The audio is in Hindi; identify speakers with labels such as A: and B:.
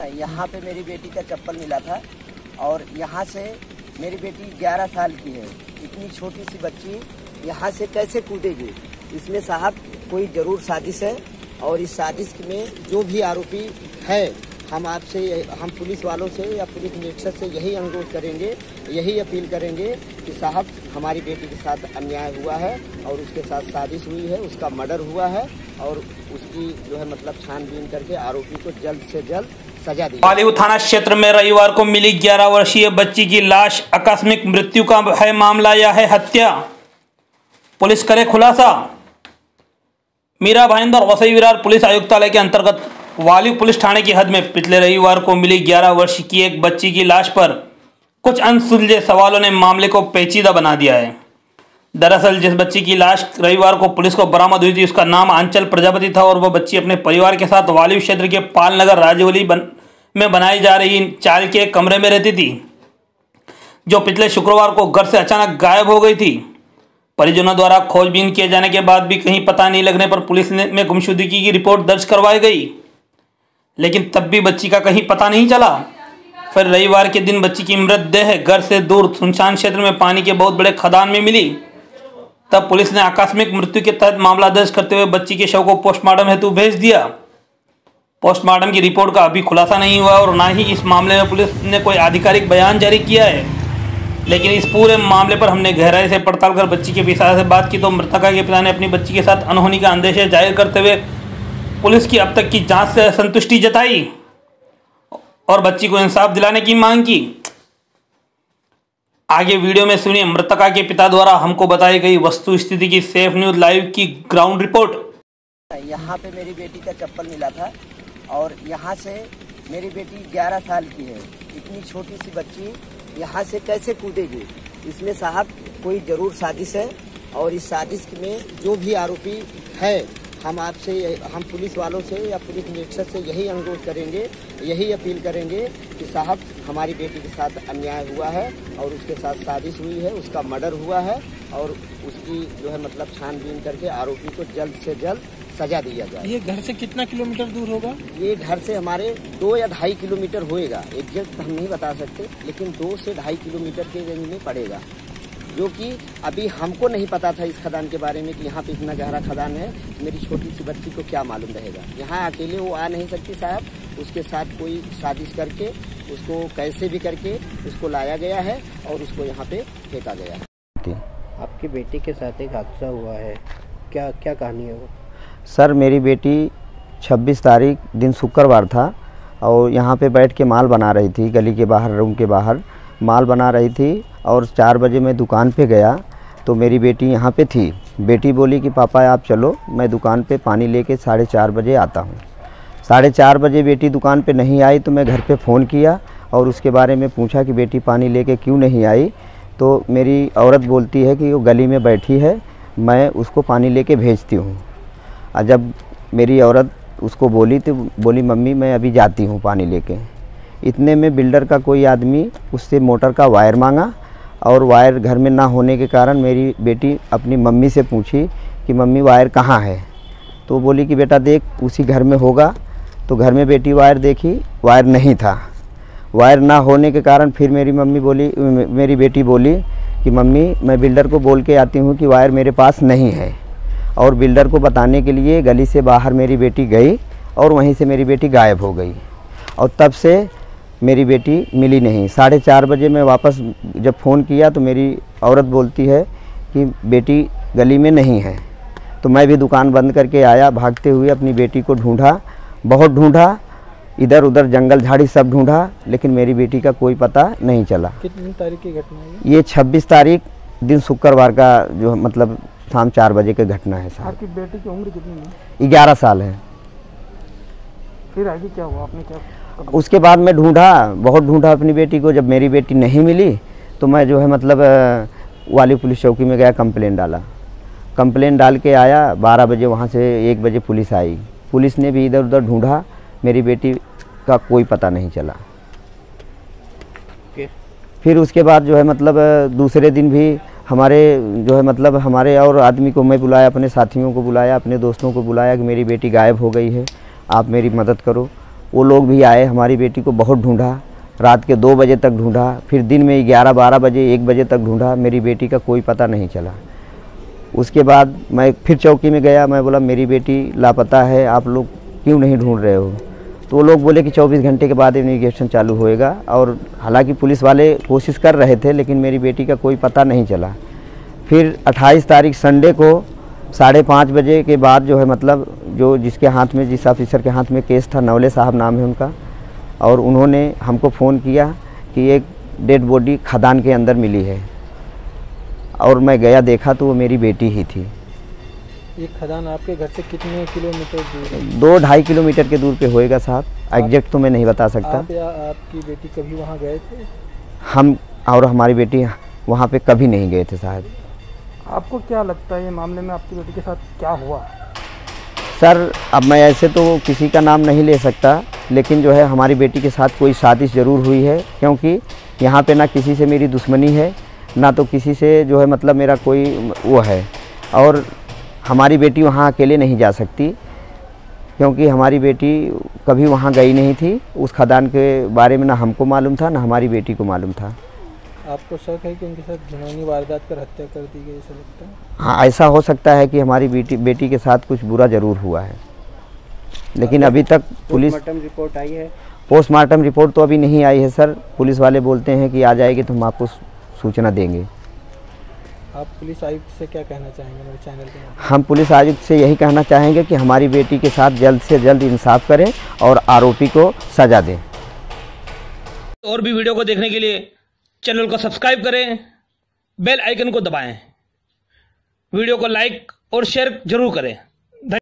A: यहाँ पे मेरी बेटी का चप्पल मिला था और यहाँ से मेरी बेटी 11 साल की है। इतनी छोटी सी बच्ची यहाँ से कैसे कूदेगी? इसमें साहब कोई ज़रूर साजिश है और इस साजिश में जो भी आरोपी है, हम पुलिस वालों से या पुलिस निरीक्षक से यही अनुरोध करेंगे, यही अपील करेंगे कि साहब हमारी बेटी के साथ अन्याय हुआ है और उसके साथ साजिश हुई है, उसका मर्डर हुआ है और उसकी जो है मतलब छानबीन करके आरोपी को जल्द से जल्द सजा दी।
B: वाली थाना क्षेत्र में रविवार को मिली 11 वर्षीय बच्ची की लाश आकस्मिक मृत्यु का है मामला या है हत्या, पुलिस करे खुलासा। मीरा भाईंदर वसई विरार पुलिस आयुक्तालय के अंतर्गत वाली पुलिस थाने की हद में पिछले रविवार को मिली 11 वर्ष की एक बच्ची की लाश पर कुछ अनसुलझे सवालों ने मामले को पेचीदा बना दिया है। दरअसल जिस बच्ची की लाश रविवार को पुलिस को बरामद हुई थी, उसका नाम आंचल प्रजापति था और वह बच्ची अपने परिवार के साथ वाली क्षेत्र के पालनगर राजवली में बनाई जा रही चाल के एक कमरे में रहती थी, जो पिछले शुक्रवार को घर से अचानक गायब हो गई थी। परिजनों द्वारा खोजबीन किए जाने के बाद भी कहीं पता नहीं लगने पर पुलिस में गुमशुदगी की रिपोर्ट दर्ज करवाई गई, लेकिन तब भी बच्ची का कहीं पता नहीं चला। फिर रविवार के दिन बच्ची की मृतदेह घर से दूर सुनसान क्षेत्र में पानी के बहुत बड़े खदान में मिली। तब पुलिस ने आकस्मिक मृत्यु के तहत मामला दर्ज करते हुए बच्ची के शव को पोस्टमार्टम हेतु भेज दिया। पोस्टमार्टम की रिपोर्ट का अभी खुलासा नहीं हुआ और ना ही इस मामले में पुलिस ने कोई आधिकारिक बयान जारी किया है, लेकिन इस पूरे मामले पर हमने गहराई से पड़ताल कर बच्ची के पिता से बात की तो मृतका के पिता ने अपनी बच्ची के साथ अनहोनी का अंदेशा जाहिर करते हुए पुलिस की अब तक की जांच से संतुष्टि जताई और बच्ची को इंसाफ दिलाने की मांग की। आगे वीडियो में सुनिए मृतका के पिता द्वारा हमको बताई गई वस्तु स्थिति की सेफ न्यूज लाइव की ग्राउंड रिपोर्ट।
A: यहाँ पे मेरी बेटी का चप्पल मिला था और यहाँ से मेरी बेटी 11 साल की है। इतनी छोटी सी बच्ची यहाँ से कैसे कूदेगी? इसमें साहब कोई ज़रूर साजिश है और इस साजिश में जो भी आरोपी है, हम पुलिस वालों से या पुलिस निरीक्षक से यही अनुरोध करेंगे, यही अपील करेंगे कि साहब हमारी बेटी के साथ अन्याय हुआ है और उसके साथ साजिश हुई है, उसका मर्डर हुआ है और उसकी जो है मतलब छानबीन करके आरोपी को जल्द से जल्द सजा दिया जाए।
C: ये घर से कितना किलोमीटर दूर होगा?
A: ये घर से हमारे 2 या 2.5 किलोमीटर होएगा, एग्जैक्ट हम नहीं बता सकते, लेकिन 2 से 2.5 किलोमीटर के रेंज में पड़ेगा, जो कि अभी हमको नहीं पता था इस खदान के बारे में कि यहाँ पे इतना गहरा खदान है। मेरी छोटी सी बच्ची को क्या मालूम रहेगा? यहाँ अकेले वो आ नहीं सकती साहब, उसके साथ कोई साजिश करके उसको कैसे भी करके उसको लाया गया है और उसको यहाँ पे फेंका गया है।
D: आपकी बेटी के साथ एक हादसा हुआ है, क्या क्या कहानी है वो?
A: सर मेरी बेटी 26 तारीख दिन शुक्रवार था और यहाँ पे बैठ के माल बना रही थी, गली के बाहर रूम के बाहर माल बना रही थी और 4 बजे मैं दुकान पे गया तो मेरी बेटी यहाँ पे थी। बेटी बोली कि पापा आप चलो, मैं दुकान पे पानी लेके 4:30 बजे आता हूँ। 4:30 बजे बेटी दुकान पे नहीं आई तो मैं घर पे फ़ोन किया और उसके बारे में पूछा कि बेटी पानी लेके क्यों नहीं आई, तो मेरी औरत बोलती है कि वो गली में बैठी है, मैं उसको पानी लेके भेजती हूँ। और जब मेरी औरत उसको बोली तो बोली मम्मी मैं अभी जाती हूँ पानी लेके। इतने में बिल्डर का कोई आदमी उससे मोटर का वायर मांगा और वायर घर में ना होने के कारण मेरी बेटी अपनी मम्मी से पूछी कि मम्मी वायर कहाँ है, तो बोली कि बेटा देख उसी घर में होगा। तो घर में बेटी वायर देखी, वायर नहीं था। वायर ना होने के कारण फिर मेरी बेटी बोली कि मम्मी मैं बिल्डर को बोल के आती हूँ कि वायर मेरे पास नहीं है, और बिल्डर को बताने के लिए गली से बाहर मेरी बेटी गई और वहीं से मेरी बेटी गायब हो गई और तब से मेरी बेटी मिली नहीं। 4:30 बजे मैं वापस जब फ़ोन किया तो मेरी औरत बोलती है कि बेटी गली में नहीं है। तो मैं भी दुकान बंद करके आया, भागते हुए अपनी बेटी को ढूंढा, बहुत ढूंढा, इधर उधर जंगल झाड़ी सब ढूंढा, लेकिन मेरी बेटी का कोई पता नहीं चला।
C: कितनी तारीख की घटना है
A: ये 26 तारीख दिन शुक्रवार का जो मतलब शाम 4 बजे की घटना है साहब।
C: आपकी बेटी की उम्र कितनी है?
A: 11 साल है।
C: फिर आगे क्या हुआ? आपने क्या?
A: उसके बाद मैं ढूंढा, बहुत ढूंढा अपनी बेटी को। जब मेरी बेटी नहीं मिली तो मैं जो है मतलब वाली पुलिस चौकी में गया, कंप्लेन डाल के आया। 12 बजे वहाँ से 1 बजे पुलिस आई। पुलिस ने भी इधर उधर ढूंढा, मेरी बेटी का कोई पता नहीं चला। फिर उसके बाद जो है मतलब दूसरे दिन भी हमारे जो है मतलब हमारे और आदमी को मैं बुलाया, अपने साथियों को बुलाया, अपने दोस्तों को बुलाया कि मेरी बेटी गायब हो गई है, आप मेरी मदद करो। वो लोग भी आए, हमारी बेटी को बहुत ढूंढा, रात के 2 बजे तक ढूंढा, फिर दिन में 11-12 बजे 1 बजे तक ढूंढा, मेरी बेटी का कोई पता नहीं चला। उसके बाद मैं फिर चौकी में गया, मैं बोला मेरी बेटी लापता है, आप लोग क्यों नहीं ढूंढ रहे हो? तो वो लोग बोले कि 24 घंटे के बाद इन्वेस्टिगेशन चालू होएगा। और हालांकि पुलिस वाले कोशिश कर रहे थे, लेकिन मेरी बेटी का कोई पता नहीं चला। फिर 28 तारीख संडे को 5:30 बजे के बाद जो है मतलब जो जिसके हाथ में, जिस ऑफिसर के हाथ में केस था, नवले साहब नाम है उनका, और उन्होंने हमको फ़ोन किया कि एक डेड बॉडी खदान के अंदर मिली है। और मैं गया, देखा तो वो मेरी बेटी ही थी।
C: ये खदान आपके घर से कितने किलोमीटर दूर है?
A: 2-2.5 किलोमीटर के दूर पे होएगा साहब, एग्जैक्ट तो मैं नहीं बता सकता।
C: आप या आपकी बेटी कभी वहाँ गए थे?
A: हम और हमारी बेटी वहाँ पे कभी नहीं गए थे साहब।
C: आपको क्या लगता है ये मामले में आपकी बेटी के साथ क्या हुआ?
A: सर अब मैं ऐसे तो किसी का नाम नहीं ले सकता, लेकिन जो है हमारी बेटी के साथ कोई साजिश ज़रूर हुई है, क्योंकि यहाँ पे ना किसी से मेरी दुश्मनी है, ना तो किसी से जो है मतलब मेरा कोई वो है। और हमारी बेटी वहाँ अकेले नहीं जा सकती, क्योंकि हमारी बेटी कभी वहाँ गई नहीं थी। उस खदान के बारे में ना हमको मालूम था, ना हमारी बेटी को मालूम था।
C: आपको शक है कि उनके साथ घिनौनी वारदात कर हत्या कर दी गई, ऐसा लगता है?
A: हाँ, ऐसा हो सकता है कि हमारी बेटी के साथ कुछ बुरा ज़रूर हुआ है, लेकिन अभी तक पुलिस
D: पोस्टमार्टम रिपोर्ट आई है?
A: पोस्टमार्टम रिपोर्ट तो अभी नहीं आई है सर। पुलिस वाले बोलते हैं कि आ जाएगी तो हम आपको सूचना देंगे।
C: आप पुलिस आयुक्त से क्या कहना चाहेंगे मेरे चैनल के नाम?
A: हम पुलिस आयुक्त से यही कहना चाहेंगे कि हमारी बेटी के साथ जल्द से जल्द इंसाफ करें और आरोपी को सज़ा दें।
B: और भी वीडियो को देखने के लिए चैनल को सब्सक्राइब करें, बेल आइकन को दबाएं, वीडियो को लाइक और शेयर जरूर करें।